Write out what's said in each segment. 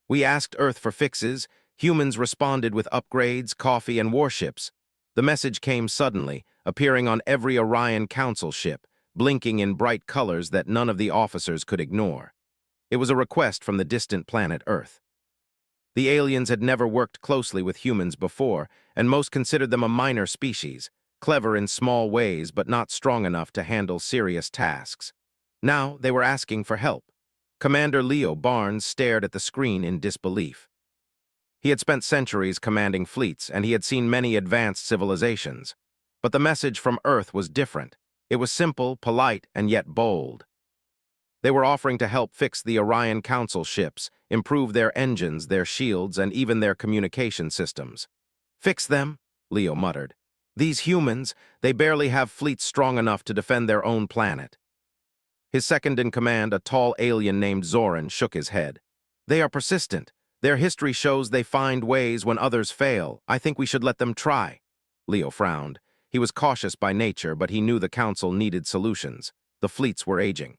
We asked Earth for fixes. Humans responded with upgrades, coffee, and warships. The message came suddenly, appearing on every Orion Council ship, blinking in bright colors that none of the officers could ignore. It was a request from the distant planet Earth. The aliens had never worked closely with humans before, and most considered them a minor species, clever in small ways but not strong enough to handle serious tasks. Now they were asking for help. Commander Leo Barnes stared at the screen in disbelief. He had spent centuries commanding fleets, and he had seen many advanced civilizations. But the message from Earth was different. It was simple, polite, and yet bold. They were offering to help fix the Orion Council ships, improve their engines, their shields, and even their communication systems. "Fix them?" Leo muttered. "These humans, they barely have fleets strong enough to defend their own planet." His second-in-command, a tall alien named Zoran, shook his head. "They are persistent. Their history shows they find ways when others fail. I think we should let them try." Leo frowned. He was cautious by nature, but he knew the Council needed solutions. The fleets were aging.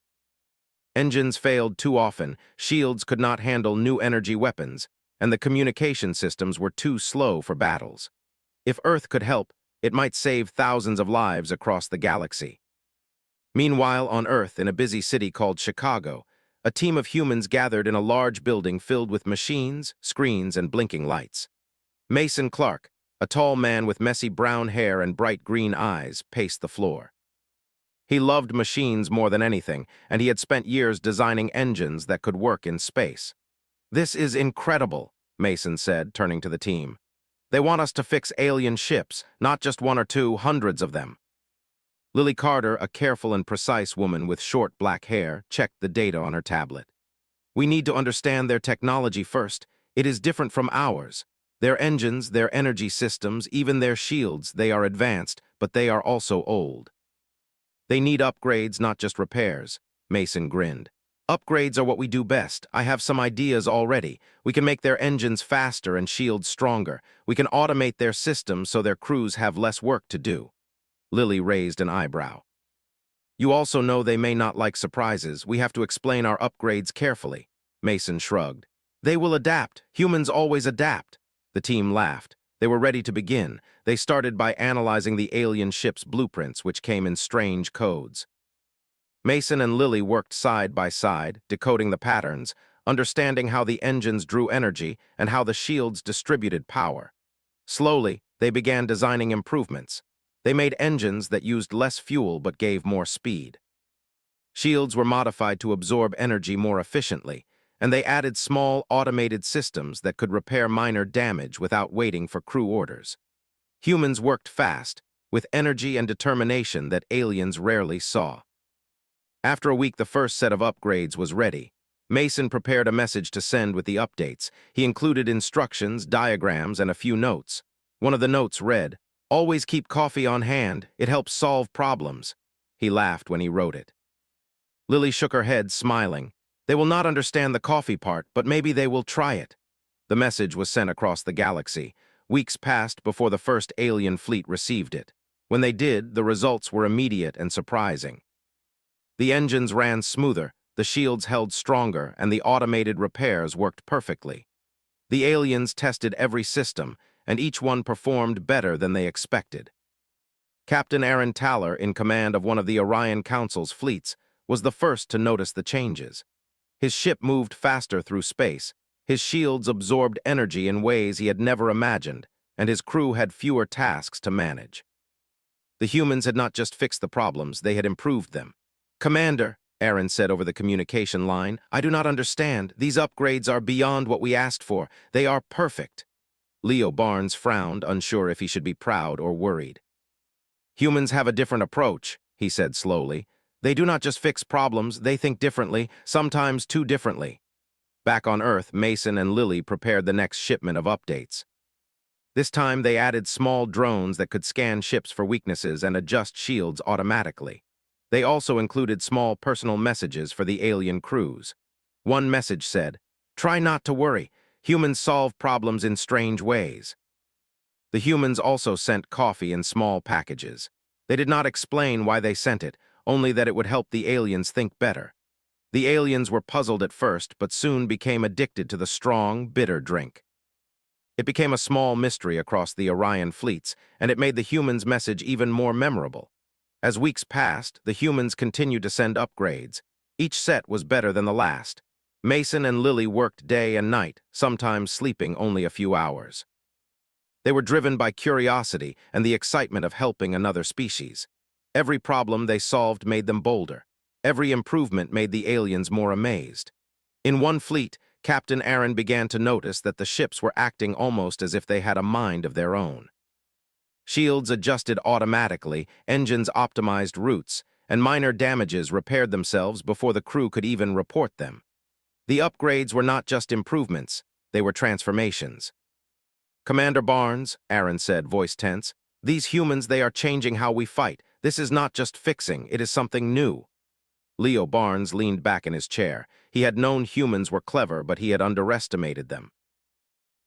Engines failed too often, shields could not handle new energy weapons, and the communication systems were too slow for battles. If Earth could help, it might save thousands of lives across the galaxy. Meanwhile, on Earth, in a busy city called Chicago, a team of humans gathered in a large building filled with machines, screens, and blinking lights. Mason Clark, a tall man with messy brown hair and bright green eyes, paced the floor. He loved machines more than anything, and he had spent years designing engines that could work in space. "This is incredible," Mason said, turning to the team. "They want us to fix alien ships, not just one or two, hundreds of them." Lily Carter, a careful and precise woman with short black hair, checked the data on her tablet. "We need to understand their technology first. It is different from ours. Their engines, their energy systems, even their shields, they are advanced, but they are also old. They need upgrades, not just repairs." Mason grinned. "Upgrades are what we do best. I have some ideas already. We can make their engines faster and shields stronger. We can automate their systems so their crews have less work to do." Lily raised an eyebrow. "You also know they may not like surprises. We have to explain our upgrades carefully." Mason shrugged. "They will adapt. Humans always adapt." The team laughed. They were ready to begin. They started by analyzing the alien ship's blueprints, which came in strange codes. Mason and Lily worked side by side, decoding the patterns, understanding how the engines drew energy and how the shields distributed power. Slowly, they began designing improvements. They made engines that used less fuel but gave more speed. Shields were modified to absorb energy more efficiently, and they added small, automated systems that could repair minor damage without waiting for crew orders. Humans worked fast, with energy and determination that aliens rarely saw. After a week, the first set of upgrades was ready. Mason prepared a message to send with the updates. He included instructions, diagrams, and a few notes. One of the notes read, "Always keep coffee on hand. It helps solve problems." He laughed when he wrote it. Lily shook her head, smiling. "They will not understand the coffee part, but maybe they will try it." The message was sent across the galaxy. Weeks passed before the first alien fleet received it. When they did, the results were immediate and surprising. The engines ran smoother, the shields held stronger, and the automated repairs worked perfectly. The aliens tested every system, and each one performed better than they expected. Captain Aaron Taller, in command of one of the Orion Council's fleets, was the first to notice the changes. His ship moved faster through space, his shields absorbed energy in ways he had never imagined, and his crew had fewer tasks to manage. The humans had not just fixed the problems, they had improved them. "Commander," Aaron said over the communication line, "I do not understand. These upgrades are beyond what we asked for. They are perfect." Leo Barnes frowned, unsure if he should be proud or worried. "Humans have a different approach," he said slowly. "They do not just fix problems, they think differently, sometimes too differently." Back on Earth, Mason and Lily prepared the next shipment of updates. This time, they added small drones that could scan ships for weaknesses and adjust shields automatically. They also included small personal messages for the alien crews. One message said, "Try not to worry. Humans solve problems in strange ways." The humans also sent coffee in small packages. They did not explain why they sent it, only that it would help the aliens think better. The aliens were puzzled at first, but soon became addicted to the strong, bitter drink. It became a small mystery across the Orion fleets, and it made the humans' message even more memorable. As weeks passed, the humans continued to send upgrades. Each set was better than the last. Mason and Lily worked day and night, sometimes sleeping only a few hours. They were driven by curiosity and the excitement of helping another species. Every problem they solved made them bolder. Every improvement made the aliens more amazed. In one fleet, Captain Aaron began to notice that the ships were acting almost as if they had a mind of their own. Shields adjusted automatically, engines optimized routes, and minor damages repaired themselves before the crew could even report them. The upgrades were not just improvements, they were transformations. "Commander Barnes," Aaron said, voice tense, "these humans, they are changing how we fight. This is not just fixing, it is something new." Leo Barnes leaned back in his chair. He had known humans were clever, but he had underestimated them.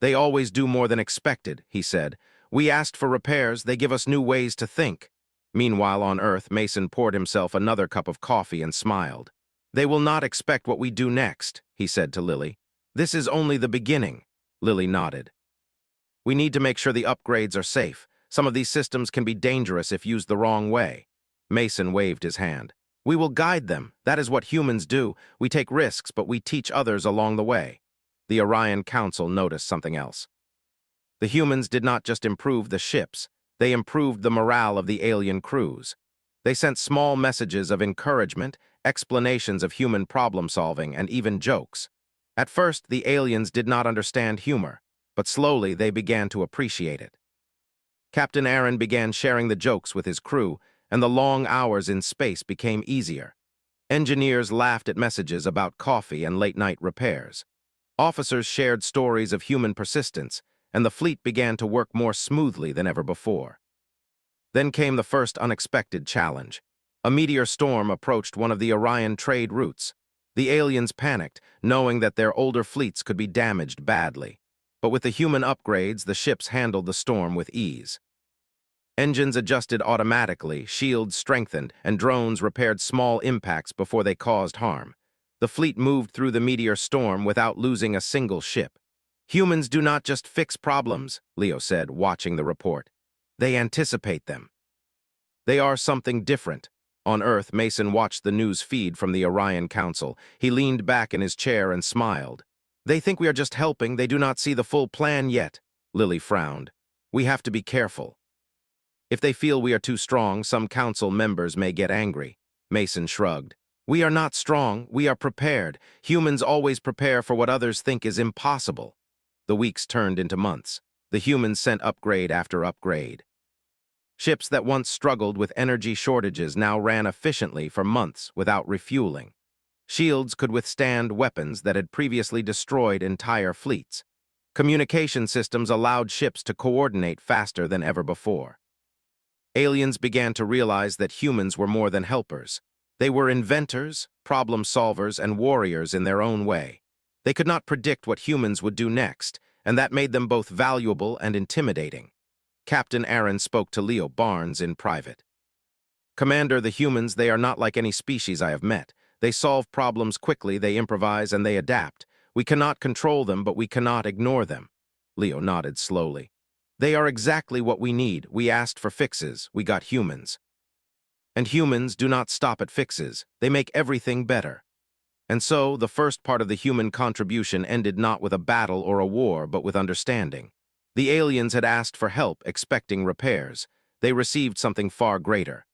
"They always do more than expected," he said. "We asked for repairs, they give us new ways to think." Meanwhile, on Earth, Mason poured himself another cup of coffee and smiled. "They will not expect what we do next," he said to Lily. "This is only the beginning." Lily nodded. "We need to make sure the upgrades are safe. Some of these systems can be dangerous if used the wrong way." Mason waved his hand. "We will guide them. That is what humans do. We take risks, but we teach others along the way." The Orion Council noticed something else. The humans did not just improve the ships, they improved the morale of the alien crews. They sent small messages of encouragement, explanations of human problem-solving, and even jokes. At first, the aliens did not understand humor, but slowly they began to appreciate it. Captain Aaron began sharing the jokes with his crew, and the long hours in space became easier. Engineers laughed at messages about coffee and late-night repairs. Officers shared stories of human persistence, and the fleet began to work more smoothly than ever before. Then came the first unexpected challenge. A meteor storm approached one of the Orion trade routes. The aliens panicked, knowing that their older fleets could be damaged badly. But with the human upgrades, the ships handled the storm with ease. Engines adjusted automatically, shields strengthened, and drones repaired small impacts before they caused harm. The fleet moved through the meteor storm without losing a single ship. "Humans do not just fix problems," Leo said, watching the report. "They anticipate them." They are something different. On Earth, Mason watched the news feed from the Orion Council. He leaned back in his chair and smiled. "They think we are just helping, they do not see the full plan yet." Lily frowned. "We have to be careful. If they feel we are too strong, some council members may get angry." Mason shrugged. "We are not strong, we are prepared. Humans always prepare for what others think is impossible." The weeks turned into months. The humans sent upgrade after upgrade. Ships that once struggled with energy shortages now ran efficiently for months without refueling. Shields could withstand weapons that had previously destroyed entire fleets. Communication systems allowed ships to coordinate faster than ever before. Aliens began to realize that humans were more than helpers. They were inventors, problem solvers, and warriors in their own way. They could not predict what humans would do next, and that made them both valuable and intimidating. Captain Aaron spoke to Leo Barnes in private. "Commander, the humans, they are not like any species I have met. They solve problems quickly, they improvise, and they adapt. We cannot control them, but we cannot ignore them." Leo nodded slowly. "They are exactly what we need. We asked for fixes, we got humans. And humans do not stop at fixes, they make everything better." And so, the first part of the human contribution ended not with a battle or a war, but with understanding. The aliens had asked for help, expecting repairs. They received something far greater.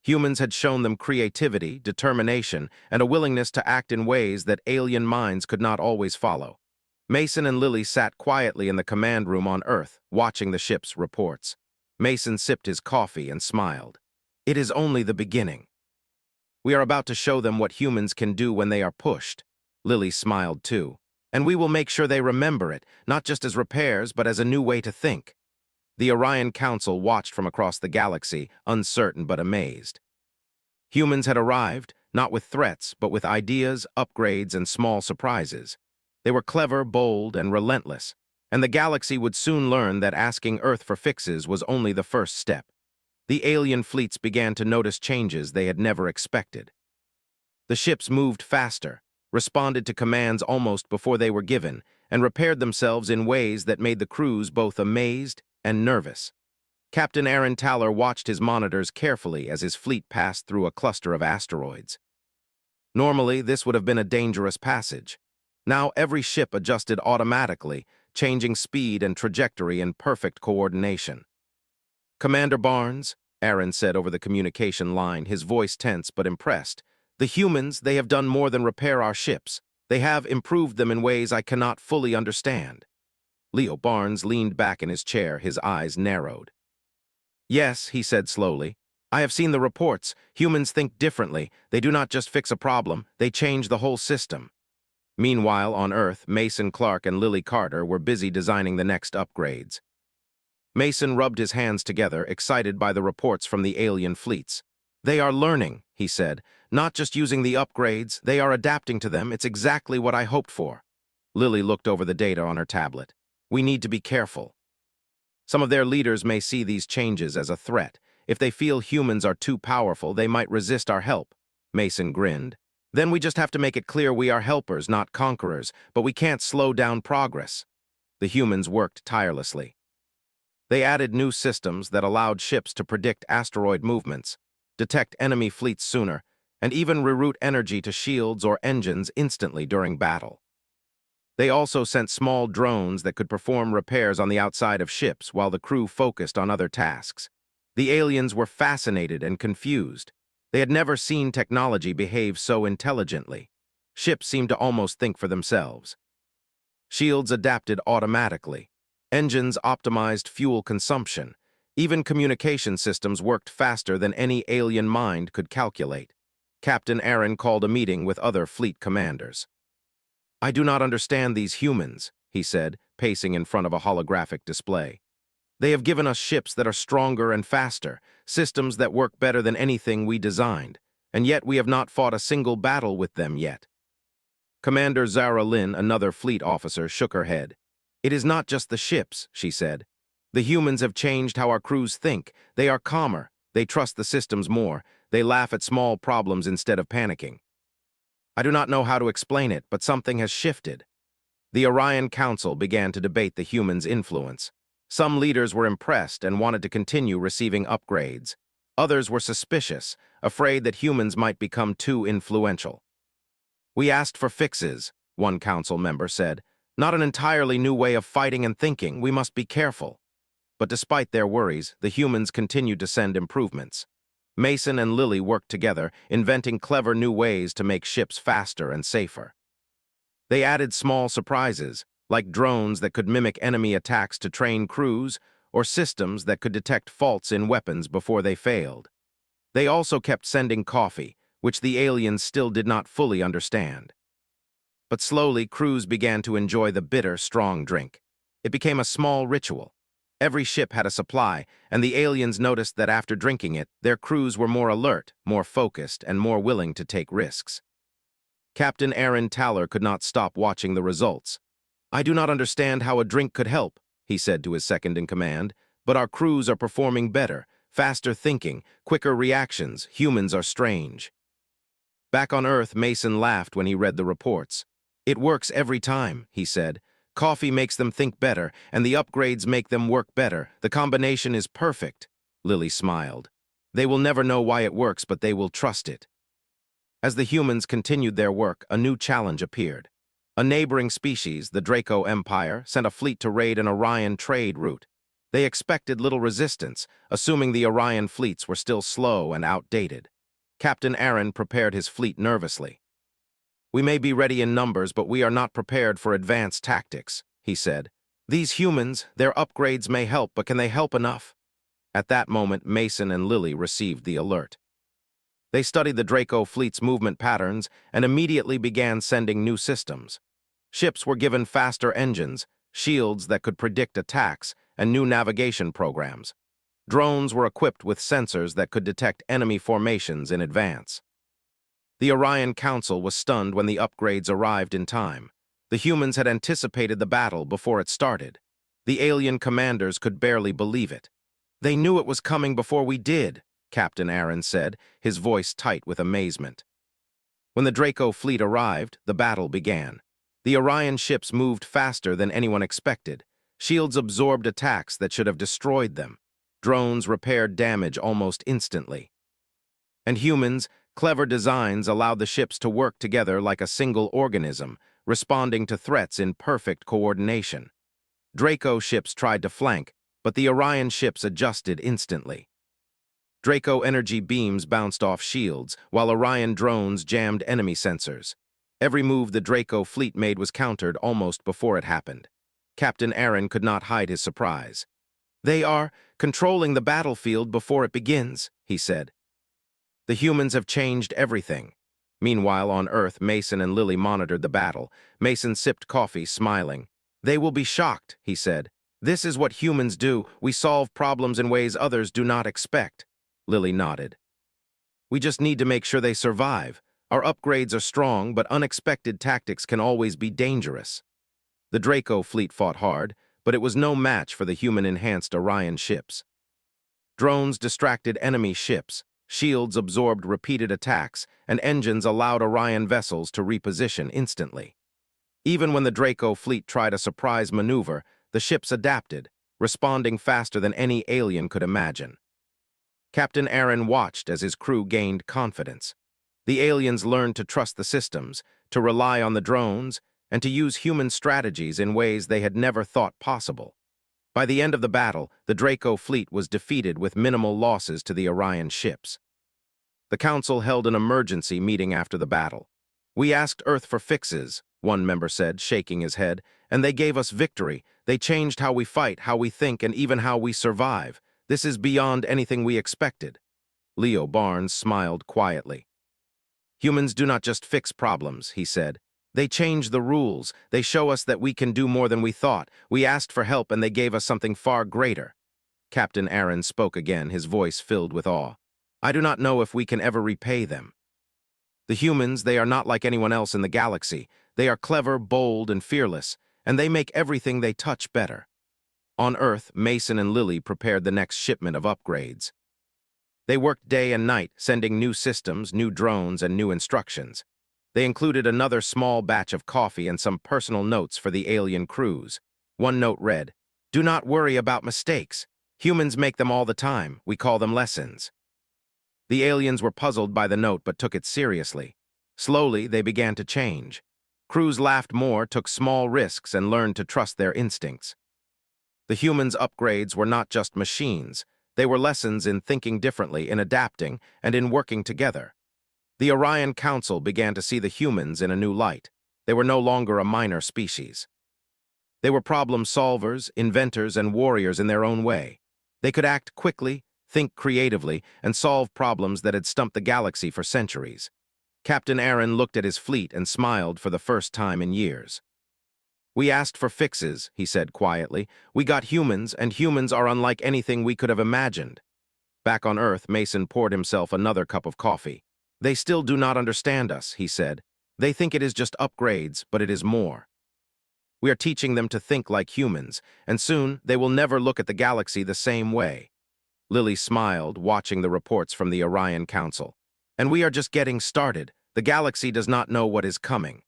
Humans had shown them creativity, determination, and a willingness to act in ways that alien minds could not always follow. Mason and Lily sat quietly in the command room on Earth, watching the ship's reports. Mason sipped his coffee and smiled. "It is only the beginning. We are about to show them what humans can do when they are pushed." Lily smiled too. "And we will make sure they remember it, not just as repairs, but as a new way to think." The Orion Council watched from across the galaxy, uncertain but amazed. Humans had arrived, not with threats, but with ideas, upgrades, and small surprises. They were clever, bold, and relentless, and the galaxy would soon learn that asking Earth for fixes was only the first step. The alien fleets began to notice changes they had never expected. The ships moved faster, responded to commands almost before they were given, and repaired themselves in ways that made the crews both amazed and nervous. Captain Aaron Taller watched his monitors carefully as his fleet passed through a cluster of asteroids. Normally, this would have been a dangerous passage. Now every ship adjusted automatically, changing speed and trajectory in perfect coordination. "Commander Barnes," Aaron said over the communication line, his voice tense but impressed, "the humans, they have done more than repair our ships. They have improved them in ways I cannot fully understand." Leo Barnes leaned back in his chair, his eyes narrowed. "Yes," he said slowly. "I have seen the reports. Humans think differently. They do not just fix a problem, they change the whole system." Meanwhile, on Earth, Mason Clark and Lily Carter were busy designing the next upgrades. Mason rubbed his hands together, excited by the reports from the alien fleets. "They are learning," he said. "Not just using the upgrades, they are adapting to them. It's exactly what I hoped for." Lily looked over the data on her tablet. "We need to be careful. Some of their leaders may see these changes as a threat. If they feel humans are too powerful, they might resist our help." Mason grinned. "Then we just have to make it clear we are helpers, not conquerors, but we can't slow down progress." The humans worked tirelessly. They added new systems that allowed ships to predict asteroid movements, detect enemy fleets sooner, and even reroute energy to shields or engines instantly during battle. They also sent small drones that could perform repairs on the outside of ships while the crew focused on other tasks. The aliens were fascinated and confused. They had never seen technology behave so intelligently. Ships seemed to almost think for themselves. Shields adapted automatically. Engines optimized fuel consumption. Even communication systems worked faster than any alien mind could calculate. Captain Aaron called a meeting with other fleet commanders. "I do not understand these humans," he said, pacing in front of a holographic display. "They have given us ships that are stronger and faster, systems that work better than anything we designed, and yet we have not fought a single battle with them yet." Commander Zara Lynn, another fleet officer, shook her head. "It is not just the ships," she said. "The humans have changed how our crews think. They are calmer, they trust the systems more, they laugh at small problems instead of panicking. I do not know how to explain it, but something has shifted." The Orion Council began to debate the humans' influence. Some leaders were impressed and wanted to continue receiving upgrades. Others were suspicious, afraid that humans might become too influential. "We asked for fixes," one council member said. "Not an entirely new way of fighting and thinking. We must be careful." But despite their worries, the humans continued to send improvements. Mason and Lily worked together, inventing clever new ways to make ships faster and safer. They added small surprises, like drones that could mimic enemy attacks to train crews, or systems that could detect faults in weapons before they failed. They also kept sending coffee, which the aliens still did not fully understand. But slowly, crews began to enjoy the bitter, strong drink. It became a small ritual. Every ship had a supply, and the aliens noticed that after drinking it, their crews were more alert, more focused, and more willing to take risks. Captain Aaron Taller could not stop watching the results. "I do not understand how a drink could help," he said to his second-in-command, "but our crews are performing better, faster thinking, quicker reactions. Humans are strange." Back on Earth, Mason laughed when he read the reports. "It works every time," he said. "Coffee makes them think better, and the upgrades make them work better. The combination is perfect." Lily smiled. "They will never know why it works, but they will trust it." As the humans continued their work, a new challenge appeared. A neighboring species, the Draco Empire, sent a fleet to raid an Orion trade route. They expected little resistance, assuming the Orion fleets were still slow and outdated. Captain Aaron prepared his fleet nervously. "We may be ready in numbers, but we are not prepared for advanced tactics," he said. "These humans, their upgrades may help, but can they help enough?" At that moment, Mason and Lily received the alert. They studied the Draco fleet's movement patterns and immediately began sending new systems. Ships were given faster engines, shields that could predict attacks, and new navigation programs. Drones were equipped with sensors that could detect enemy formations in advance. The Orion Council was stunned when the upgrades arrived in time. The humans had anticipated the battle before it started. The alien commanders could barely believe it. "They knew it was coming before we did," Captain Aaron said, his voice tight with amazement. When the Draco fleet arrived, the battle began. The Orion ships moved faster than anyone expected. Shields absorbed attacks that should have destroyed them. Drones repaired damage almost instantly. And humans, clever designs allowed the ships to work together like a single organism, responding to threats in perfect coordination. Draco ships tried to flank, but the Orion ships adjusted instantly. Draco energy beams bounced off shields, while Orion drones jammed enemy sensors. Every move the Draco fleet made was countered almost before it happened. Captain Aaron could not hide his surprise. "They are controlling the battlefield before it begins," he said. "The humans have changed everything." Meanwhile, on Earth, Mason and Lily monitored the battle. Mason sipped coffee, smiling. "They will be shocked," he said. "This is what humans do. We solve problems in ways others do not expect." Lily nodded. "We just need to make sure they survive. Our upgrades are strong, but unexpected tactics can always be dangerous." The Draco fleet fought hard, but it was no match for the human-enhanced Orion ships. Drones distracted enemy ships, shields absorbed repeated attacks, and engines allowed Orion vessels to reposition instantly. Even when the Draco fleet tried a surprise maneuver, the ships adapted, responding faster than any alien could imagine. Captain Aaron watched as his crew gained confidence. The aliens learned to trust the systems, to rely on the drones, and to use human strategies in ways they had never thought possible. By the end of the battle, the Draco fleet was defeated with minimal losses to the Orion ships. The Council held an emergency meeting after the battle. "We asked Earth for fixes," one member said, shaking his head, "and they gave us victory. They changed how we fight, how we think, and even how we survive. This is beyond anything we expected." Leo Barnes smiled quietly. "Humans do not just fix problems," he said. "They change the rules. They show us that we can do more than we thought. We asked for help and they gave us something far greater." Captain Aaron spoke again, his voice filled with awe. "I do not know if we can ever repay them. The humans, they are not like anyone else in the galaxy. They are clever, bold, and fearless, and they make everything they touch better." On Earth, Mason and Lily prepared the next shipment of upgrades. They worked day and night, sending new systems, new drones, and new instructions. They included another small batch of coffee and some personal notes for the alien crews. One note read, "Do not worry about mistakes. Humans make them all the time. We call them lessons." The aliens were puzzled by the note but took it seriously. Slowly, they began to change. Crews laughed more, took small risks, and learned to trust their instincts. The humans' upgrades were not just machines. They were lessons in thinking differently, in adapting, and in working together. The Orion Council began to see the humans in a new light. They were no longer a minor species. They were problem solvers, inventors, and warriors in their own way. They could act quickly, think creatively, and solve problems that had stumped the galaxy for centuries. Captain Aaron looked at his fleet and smiled for the first time in years. "We asked for fixes," he said quietly. "We got humans, and humans are unlike anything we could have imagined." Back on Earth, Mason poured himself another cup of coffee. "They still do not understand us," he said. "They think it is just upgrades, but it is more. We are teaching them to think like humans, and soon they will never look at the galaxy the same way." Lily smiled, watching the reports from the Orion Council. "And we are just getting started. The galaxy does not know what is coming."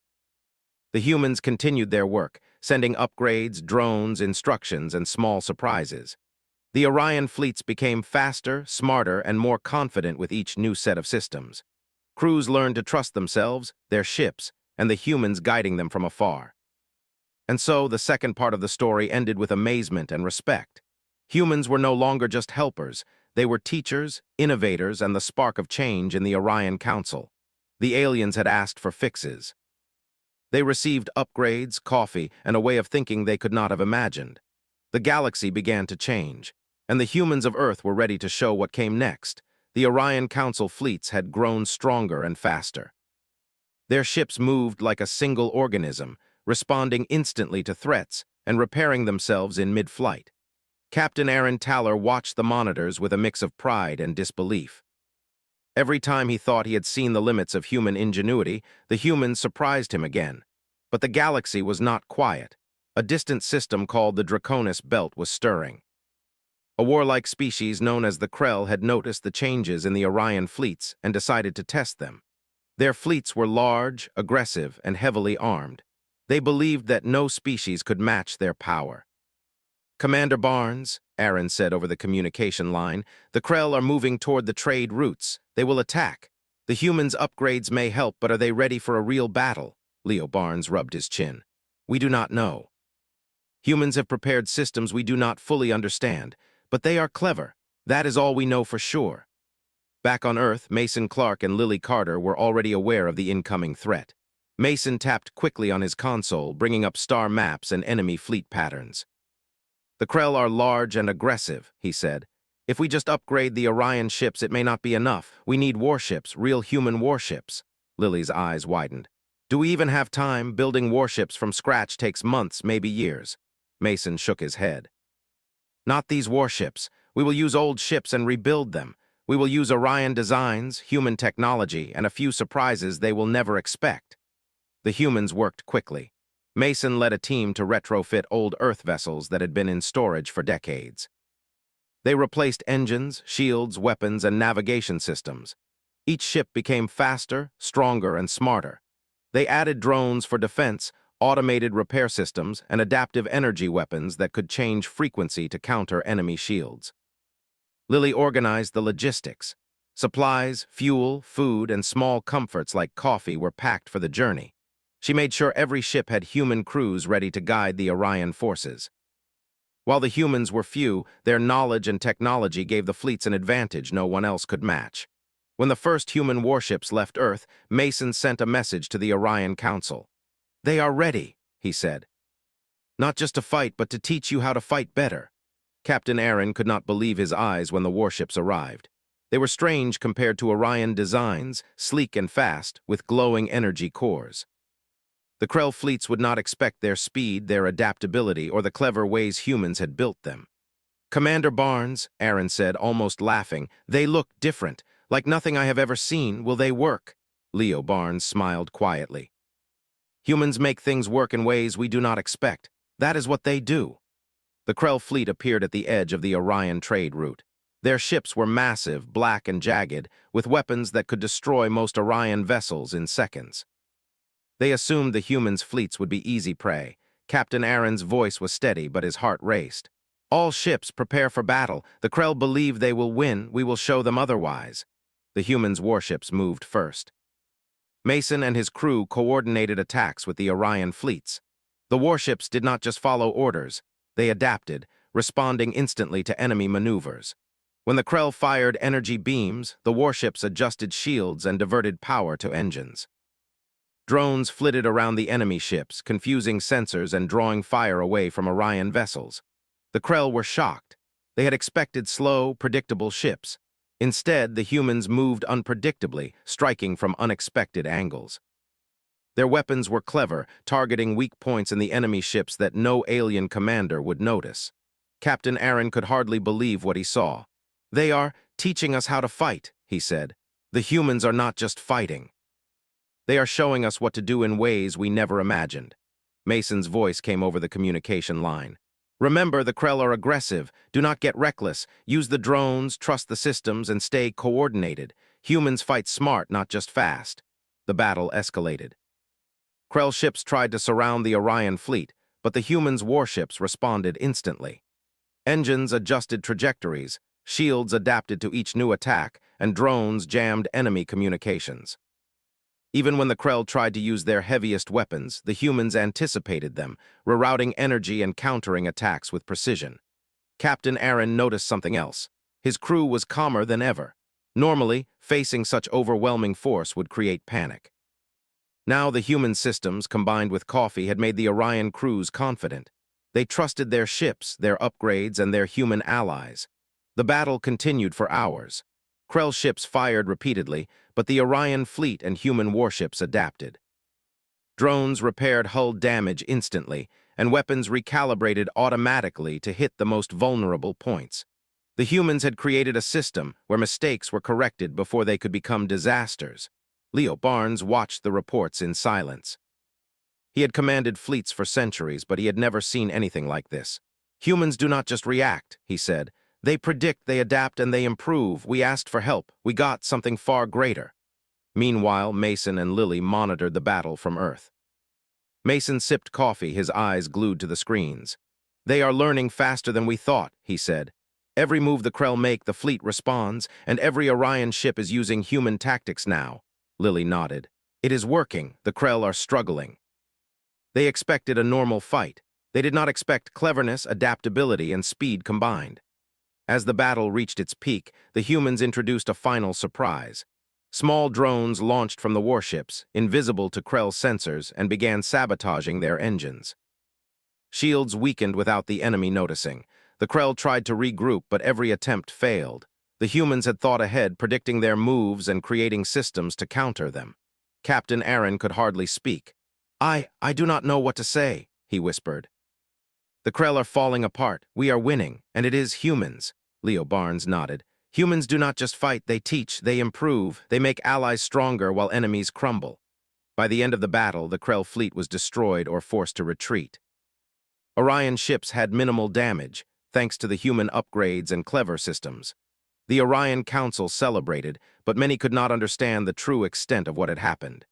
The humans continued their work, sending upgrades, drones, instructions, and small surprises. The Orion fleets became faster, smarter, and more confident with each new set of systems. Crews learned to trust themselves, their ships, and the humans guiding them from afar. And so, the second part of the story ended with amazement and respect. Humans were no longer just helpers. They were teachers, innovators, and the spark of change in the Orion Council. The aliens had asked for fixes. They received upgrades, coffee, and a way of thinking they could not have imagined. The galaxy began to change, and the humans of Earth were ready to show what came next. The Orion Council fleets had grown stronger and faster. Their ships moved like a single organism, responding instantly to threats and repairing themselves in mid-flight. Captain Aaron Taller watched the monitors with a mix of pride and disbelief. Every time he thought he had seen the limits of human ingenuity, the humans surprised him again. But the galaxy was not quiet. A distant system called the Draconis Belt was stirring. A warlike species known as the Krell had noticed the changes in the Orion fleets and decided to test them. Their fleets were large, aggressive, and heavily armed. They believed that no species could match their power. "Commander Barnes," Aaron said over the communication line, "the Krell are moving toward the trade routes. They will attack. The humans' upgrades may help, but are they ready for a real battle?" Leo Barnes rubbed his chin. "We do not know. Humans have prepared systems we do not fully understand, but they are clever. That is all we know for sure." Back on Earth, Mason Clark and Lily Carter were already aware of the incoming threat. Mason tapped quickly on his console, bringing up star maps and enemy fleet patterns. "The Krell are large and aggressive," he said. "If we just upgrade the Orion ships, it may not be enough. We need warships, real human warships." Lily's eyes widened. "Do we even have time? Building warships from scratch takes months, maybe years." Mason shook his head. "Not these warships. We will use old ships and rebuild them. We will use Orion designs, human technology, and a few surprises they will never expect." The humans worked quickly. Mason led a team to retrofit old Earth vessels that had been in storage for decades. They replaced engines, shields, weapons, and navigation systems. Each ship became faster, stronger, and smarter. They added drones for defense, automated repair systems, and adaptive energy weapons that could change frequency to counter enemy shields. Lily organized the logistics. Supplies, fuel, food, and small comforts like coffee were packed for the journey. She made sure every ship had human crews ready to guide the Orion forces. While the humans were few, their knowledge and technology gave the fleets an advantage no one else could match. When the first human warships left Earth, Mason sent a message to the Orion Council. "They are ready," he said. "Not just to fight, but to teach you how to fight better." Captain Aaron could not believe his eyes when the warships arrived. They were strange compared to Orion designs, sleek and fast, with glowing energy cores. The Krell fleets would not expect their speed, their adaptability, or the clever ways humans had built them. "Commander Barnes," Aaron said, almost laughing, "they look different, like nothing I have ever seen. Will they work?" Leo Barnes smiled quietly. "Humans make things work in ways we do not expect. That is what they do." The Krell fleet appeared at the edge of the Orion trade route. Their ships were massive, black and jagged, with weapons that could destroy most Orion vessels in seconds. They assumed the humans' fleets would be easy prey. Captain Aaron's voice was steady, but his heart raced. "All ships prepare for battle. The Krell believe they will win. We will show them otherwise." The humans' warships moved first. Mason and his crew coordinated attacks with the Orion fleets. The warships did not just follow orders. They adapted, responding instantly to enemy maneuvers. When the Krell fired energy beams, the warships adjusted shields and diverted power to engines. Drones flitted around the enemy ships, confusing sensors and drawing fire away from Orion vessels. The Krell were shocked. They had expected slow, predictable ships. Instead, the humans moved unpredictably, striking from unexpected angles. Their weapons were clever, targeting weak points in the enemy ships that no alien commander would notice. Captain Aaron could hardly believe what he saw. "They are teaching us how to fight," he said. "The humans are not just fighting. They are showing us what to do in ways we never imagined." Mason's voice came over the communication line. "Remember, the Krell are aggressive. Do not get reckless. Use the drones, trust the systems, and stay coordinated. Humans fight smart, not just fast." The battle escalated. Krell ships tried to surround the Orion fleet, but the humans' warships responded instantly. Engines adjusted trajectories, shields adapted to each new attack, and drones jammed enemy communications. Even when the Krell tried to use their heaviest weapons, the humans anticipated them, rerouting energy and countering attacks with precision. Captain Aaron noticed something else. His crew was calmer than ever. Normally, facing such overwhelming force would create panic. Now the human systems, combined with coffee, had made the Orion crews confident. They trusted their ships, their upgrades, and their human allies. The battle continued for hours. Krell ships fired repeatedly, but the Orion fleet and human warships adapted. Drones repaired hull damage instantly, and weapons recalibrated automatically to hit the most vulnerable points. The humans had created a system where mistakes were corrected before they could become disasters. Leo Barnes watched the reports in silence. He had commanded fleets for centuries, but he had never seen anything like this. "Humans do not just react," he said. "They predict, they adapt, and they improve. We asked for help. We got something far greater." Meanwhile, Mason and Lily monitored the battle from Earth. Mason sipped coffee, his eyes glued to the screens. "They are learning faster than we thought," he said. "Every move the Krell make, the fleet responds, and every Orion ship is using human tactics now." Lily nodded. "It is working. The Krell are struggling." They expected a normal fight. They did not expect cleverness, adaptability, and speed combined. As the battle reached its peak, the humans introduced a final surprise. Small drones launched from the warships, invisible to Krell's sensors, and began sabotaging their engines. Shields weakened without the enemy noticing. The Krell tried to regroup, but every attempt failed. The humans had thought ahead, predicting their moves and creating systems to counter them. Captain Aaron could hardly speak. I do not know what to say," he whispered. "The Krell are falling apart. We are winning, and it is humans." Leo Barnes nodded. "Humans do not just fight, they teach, they improve, they make allies stronger while enemies crumble." By the end of the battle, the Krell fleet was destroyed or forced to retreat. Orion ships had minimal damage, thanks to the human upgrades and clever systems. The Orion Council celebrated, but many could not understand the true extent of what had happened.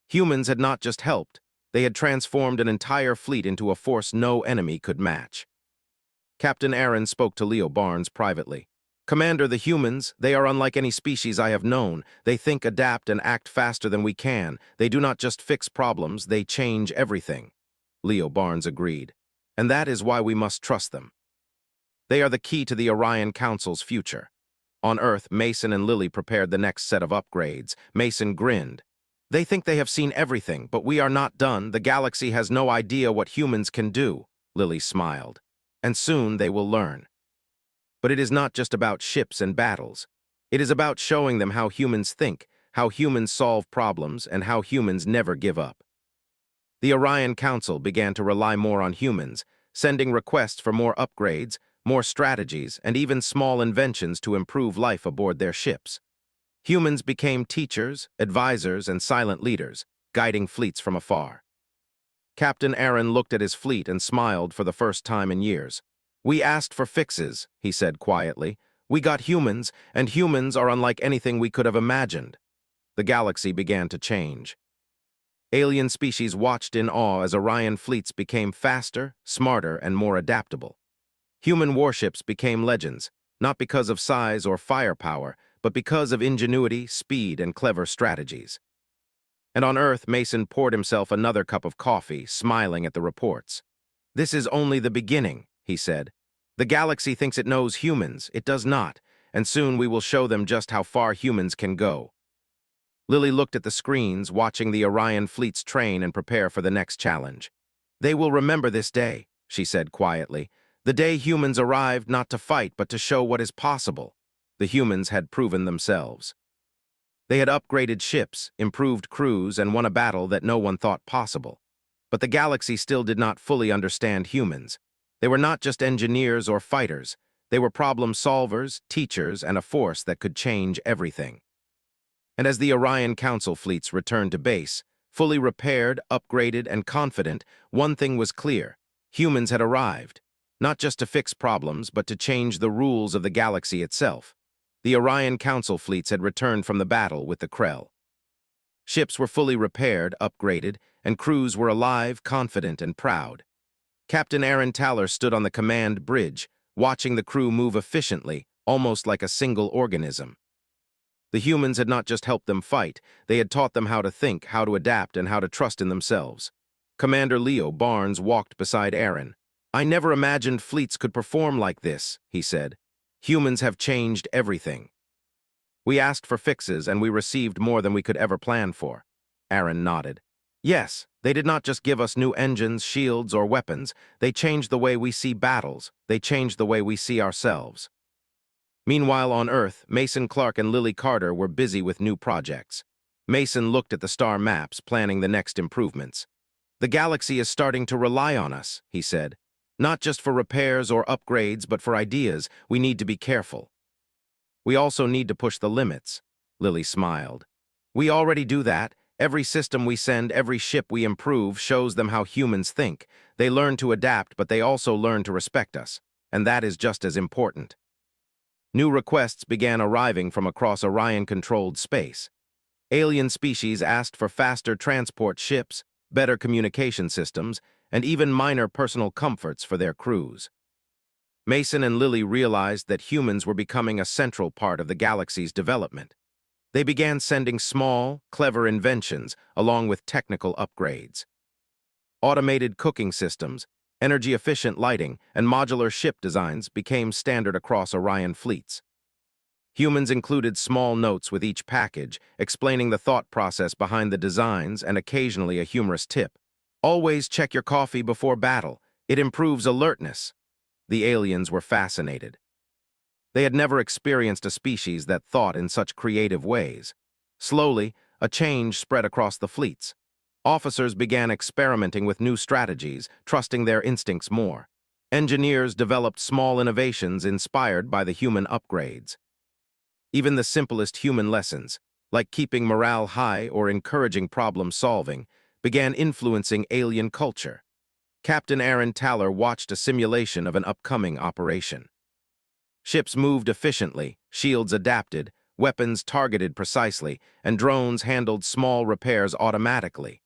Humans had not just helped, they had transformed an entire fleet into a force no enemy could match. Captain Aaron spoke to Leo Barnes privately. "Commander, the humans, they are unlike any species I have known. They think, adapt, and act faster than we can. They do not just fix problems, they change everything." Leo Barnes agreed. "And that is why we must trust them. They are the key to the Orion Council's future." On Earth, Mason and Lily prepared the next set of upgrades. Mason grinned. "They think they have seen everything, but we are not done. The galaxy has no idea what humans can do." Lily smiled. "And soon they will learn." But it is not just about ships and battles. It is about showing them how humans think, how humans solve problems, and how humans never give up. The Orion Council began to rely more on humans, sending requests for more upgrades, more strategies, and even small inventions to improve life aboard their ships. Humans became teachers, advisors, and silent leaders, guiding fleets from afar. Captain Aaron looked at his fleet and smiled for the first time in years. "We asked for fixes," he said quietly. "We got humans, and humans are unlike anything we could have imagined." The galaxy began to change. Alien species watched in awe as Orion fleets became faster, smarter, and more adaptable. Human warships became legends, not because of size or firepower, but because of ingenuity, speed, and clever strategies. And on Earth, Mason poured himself another cup of coffee, smiling at the reports. "This is only the beginning," he said. "The galaxy thinks it knows humans. It does not, and soon we will show them just how far humans can go." Lily looked at the screens, watching the Orion fleets train and prepare for the next challenge. "They will remember this day," she said quietly. "The day humans arrived not to fight, but to show what is possible." The humans had proven themselves. They had upgraded ships, improved crews, and won a battle that no one thought possible. But the galaxy still did not fully understand humans. They were not just engineers or fighters. They were problem solvers, teachers, and a force that could change everything. And as the Orion Council fleets returned to base, fully repaired, upgraded, and confident, one thing was clear. Humans had arrived, not just to fix problems, but to change the rules of the galaxy itself. The Orion Council fleets had returned from the battle with the Krell. Ships were fully repaired, upgraded, and crews were alive, confident, and proud. Captain Aaron Taller stood on the command bridge, watching the crew move efficiently, almost like a single organism. The humans had not just helped them fight, they had taught them how to think, how to adapt, and how to trust in themselves. Commander Leo Barnes walked beside Aaron. "I never imagined fleets could perform like this," he said. "Humans have changed everything. We asked for fixes, and we received more than we could ever plan for." Aaron nodded. "Yes, they did not just give us new engines, shields, or weapons. They changed the way we see battles. They changed the way we see ourselves." Meanwhile, on Earth, Mason Clark and Lily Carter were busy with new projects. Mason looked at the star maps, planning the next improvements. "The galaxy is starting to rely on us," he said. "Not just for repairs or upgrades, but for ideas. We need to be careful." "We also need to push the limits," Lily smiled. "We already do that. Every system we send, every ship we improve, shows them how humans think. They learn to adapt, but they also learn to respect us. And that is just as important." New requests began arriving from across Orion-controlled space. Alien species asked for faster transport ships, better communication systems, and even minor personal comforts for their crews. Mason and Lily realized that humans were becoming a central part of the galaxy's development. They began sending small, clever inventions along with technical upgrades. Automated cooking systems, energy-efficient lighting, and modular ship designs became standard across Orion fleets. Humans included small notes with each package, explaining the thought process behind the designs and occasionally a humorous tip. Always check your coffee before battle. It improves alertness. The aliens were fascinated. They had never experienced a species that thought in such creative ways. Slowly, a change spread across the fleets. Officers began experimenting with new strategies, trusting their instincts more. Engineers developed small innovations inspired by the human upgrades. Even the simplest human lessons, like keeping morale high or encouraging problem-solving, began influencing alien culture. Captain Aaron Taller watched a simulation of an upcoming operation. Ships moved efficiently, shields adapted, weapons targeted precisely, and drones handled small repairs automatically.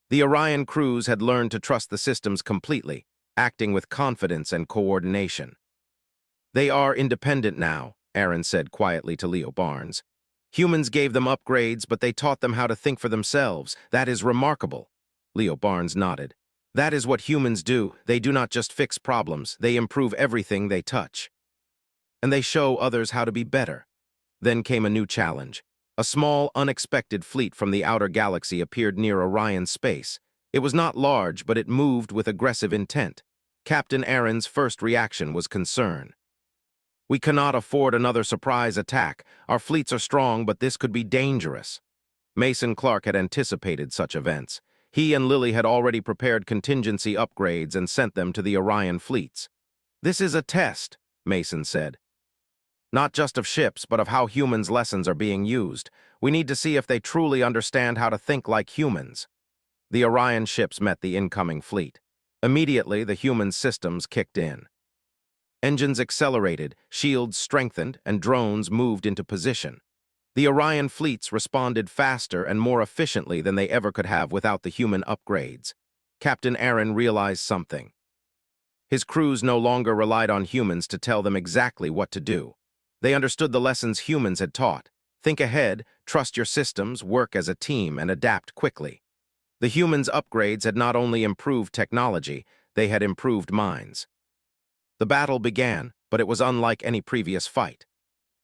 The Orion crews had learned to trust the systems completely, acting with confidence and coordination. "They are independent now," Aaron said quietly to Leo Barnes. "Humans gave them upgrades, but they taught them how to think for themselves. That is remarkable." Leo Barnes nodded. "That is what humans do. They do not just fix problems, they improve everything they touch. And they show others how to be better." Then came a new challenge. A small, unexpected fleet from the outer galaxy appeared near Orion's space. It was not large, but it moved with aggressive intent. Captain Aaron's first reaction was concern. "We cannot afford another surprise attack. Our fleets are strong, but this could be dangerous." Mason Clark had anticipated such events. He and Lily had already prepared contingency upgrades and sent them to the Orion fleets. "This is a test," Mason said. "Not just of ships, but of how humans' lessons are being used. We need to see if they truly understand how to think like humans." The Orion ships met the incoming fleet. Immediately, the human systems kicked in. Engines accelerated, shields strengthened, and drones moved into position. The Orion fleets responded faster and more efficiently than they ever could have without the human upgrades. Captain Aaron realized something. His crews no longer relied on humans to tell them exactly what to do. They understood the lessons humans had taught. Think ahead, trust your systems, work as a team, and adapt quickly. The humans' upgrades had not only improved technology, they had improved minds. The battle began, but it was unlike any previous fight.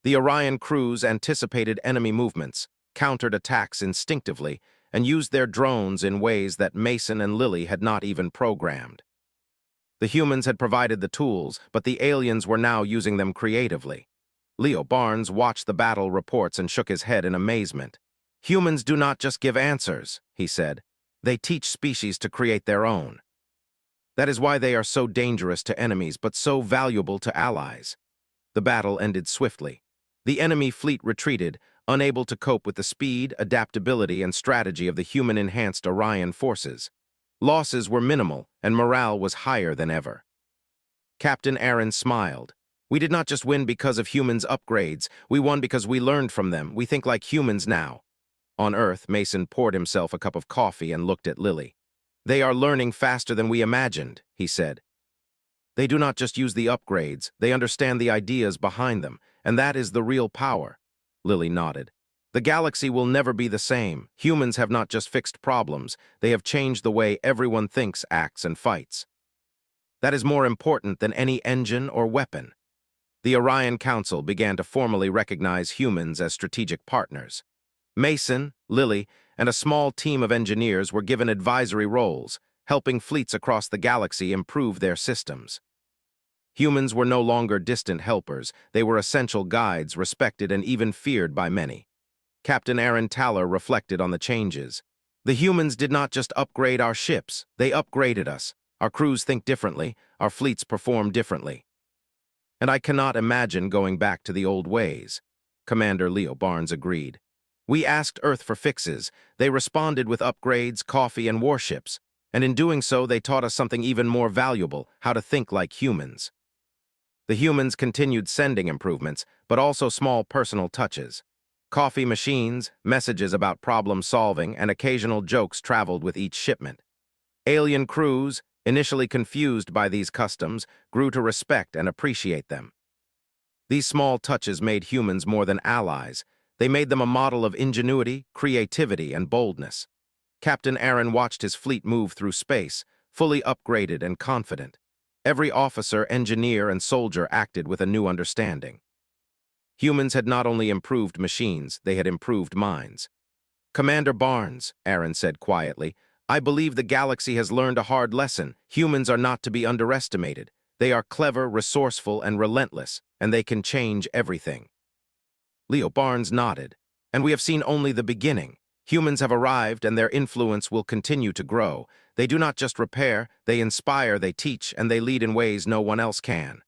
The Orion crews anticipated enemy movements, countered attacks instinctively, and used their drones in ways that Mason and Lily had not even programmed. The humans had provided the tools, but the aliens were now using them creatively. Leo Barnes watched the battle reports and shook his head in amazement. "Humans do not just give answers," he said. "They teach species to create their own. That is why they are so dangerous to enemies, but so valuable to allies." The battle ended swiftly. The enemy fleet retreated, unable to cope with the speed, adaptability, and strategy of the human-enhanced Orion forces. Losses were minimal, and morale was higher than ever. Captain Aaron smiled. "We did not just win because of humans' upgrades. We won because we learned from them. We think like humans now." On Earth, Mason poured himself a cup of coffee and looked at Lily. "They are learning faster than we imagined," he said. "They do not just use the upgrades, they understand the ideas behind them, and that is the real power." Lily nodded. "The galaxy will never be the same. Humans have not just fixed problems, they have changed the way everyone thinks, acts, and fights. That is more important than any engine or weapon." The Orion Council began to formally recognize humans as strategic partners. Mason, Lily, and a small team of engineers were given advisory roles, helping fleets across the galaxy improve their systems. Humans were no longer distant helpers, they were essential guides, respected and even feared by many. Captain Aaron Taller reflected on the changes. "The humans did not just upgrade our ships, they upgraded us. Our crews think differently, our fleets perform differently. And I cannot imagine going back to the old ways." Commander Leo Barnes agreed. "We asked Earth for fixes. They responded with upgrades, coffee, and warships. And in doing so, they taught us something even more valuable, how to think like humans." The humans continued sending improvements, but also small personal touches. Coffee machines, messages about problem solving, and occasional jokes traveled with each shipment. Alien crews, initially confused by these customs, grew to respect and appreciate them. These small touches made humans more than allies. They made them a model of ingenuity, creativity, and boldness. Captain Aaron watched his fleet move through space, fully upgraded and confident. Every officer, engineer, and soldier acted with a new understanding. Humans had not only improved machines, they had improved minds. "Commander Barnes," Aaron said quietly, "I believe the galaxy has learned a hard lesson. Humans are not to be underestimated. They are clever, resourceful, and relentless, and they can change everything." Leo Barnes nodded. "And we have seen only the beginning. Humans have arrived, and their influence will continue to grow. They do not just repair, they inspire, they teach, and they lead in ways no one else can."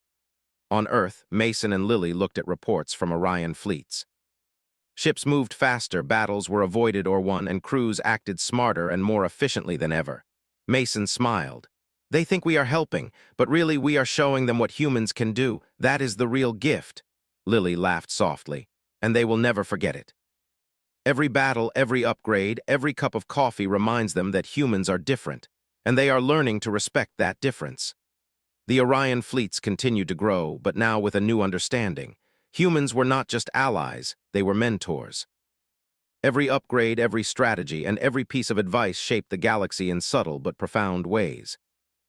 On Earth, Mason and Lily looked at reports from Orion fleets. Ships moved faster, battles were avoided or won, and crews acted smarter and more efficiently than ever. Mason smiled. "They think we are helping, but really we are showing them what humans can do. That is the real gift." Lily laughed softly. "And they will never forget it." Every battle, every upgrade, every cup of coffee reminds them that humans are different, and they are learning to respect that difference. The Orion fleets continued to grow, but now with a new understanding. Humans were not just allies, they were mentors. Every upgrade, every strategy, and every piece of advice shaped the galaxy in subtle but profound ways.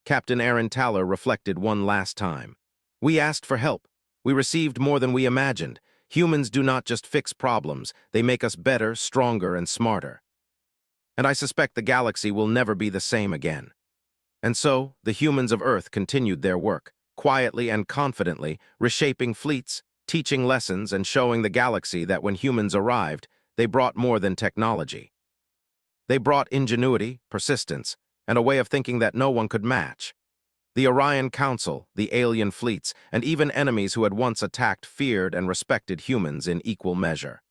Captain Aaron Taller reflected one last time. "We asked for help. We received more than we imagined. Humans do not just fix problems, they make us better, stronger, and smarter. And I suspect the galaxy will never be the same again." And so, the humans of Earth continued their work, quietly and confidently, reshaping fleets, teaching lessons, and showing the galaxy that when humans arrived, they brought more than technology. They brought ingenuity, persistence, and a way of thinking that no one could match. The Orion Council, the alien fleets, and even enemies who had once attacked feared and respected humans in equal measure.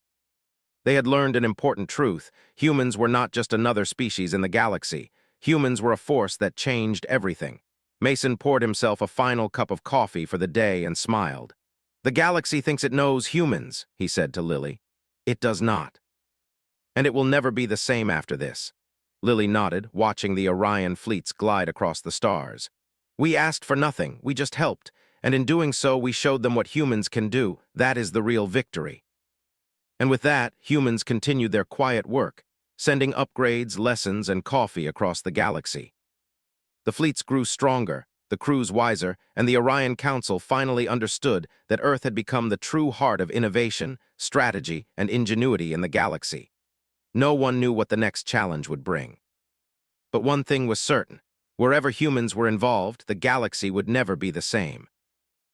They had learned an important truth: humans were not just another species in the galaxy. Humans were a force that changed everything. Mason poured himself a final cup of coffee for the day and smiled. "The galaxy thinks it knows humans," he said to Lily. "It does not. And it will never be the same after this." Lily nodded, watching the Orion fleets glide across the stars. "We asked for nothing, we just helped, and in doing so we showed them what humans can do. That is the real victory." And with that, humans continued their quiet work, sending upgrades, lessons, and coffee across the galaxy. The fleets grew stronger, the crews wiser, and the Orion Council finally understood that Earth had become the true heart of innovation, strategy, and ingenuity in the galaxy. No one knew what the next challenge would bring. But one thing was certain: wherever humans were involved, the galaxy would never be the same.